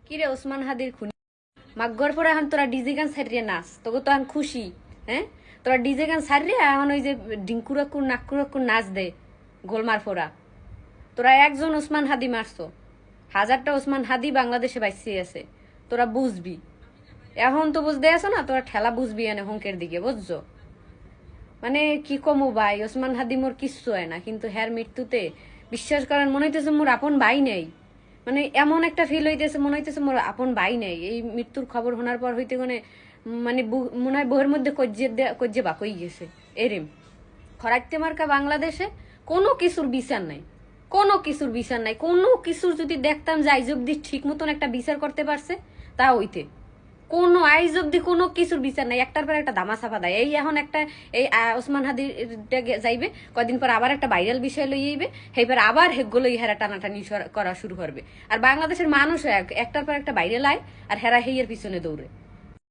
কিরে ওসমান হাদির খুনি মাগর পরে এখন তোরা ডিজে গান ছাড়িয়ে নাচ তোকে তো এখন খুশি। হ্যাঁ, তোরা ডিজে গান ছাড়িয়ে এখন ওই যে ডিঙ্কুরাকুর নাকুরাকুর নাচ দে গোলমার ফোরা। তোরা একজন ওসমান হাদি মারছো, হাজারটা ওসমান হাদি বাংলাদেশে বাইসে আছে। তোরা বুঝবি এখন তো বুঝতে আছো না, তোরা ঠেলা বুঝবি এনে হুঙ্কের দিকে, বুঝছো? মানে কি কমু ভাই, ওসমান হাদি মোর কিচ্ছু হয় না, কিন্তু হ্যার মৃত্যুতে বিশ্বাস করেন মনে হইতেছে মোর আপন ভাই নেই। মানে এমন একটা ফিল হইতেছে, মনে হইতেছে মোর আপন ভাই নেই। এই মৃত্যুর খবর শোনার পর হইতে মানে মনে হয় বইয়ের মধ্যে কজ্জে বাকই গেছে। এরিম খরাইতে মার্কা বাংলাদেশে কোনো কিছুর বিচার নাই, কোনো কিছুর বিচার নাই। কোনো কিছুর যদি দেখতাম যে আইজ অব্দি ঠিক মতন একটা বিচার করতে পারছে তা হইতে, কোনো আইজ অব্দি কোনো কিছুর বিচার নাই। একটার পর একটা দামা চাপা দেয়। এই এখন একটা এই ওসমান হাদি যাইবে, কয়দিন পর আবার একটা ভাইরাল বিষয় লই যাইবে, সেইবার আবার হেগুলো হেরা টানাটানি করা শুরু করবে। আর বাংলাদেশের মানুষ একটার পর একটা ভাইরাল আয় আর হেরা হেইয়ের পিছনে দৌড়ে।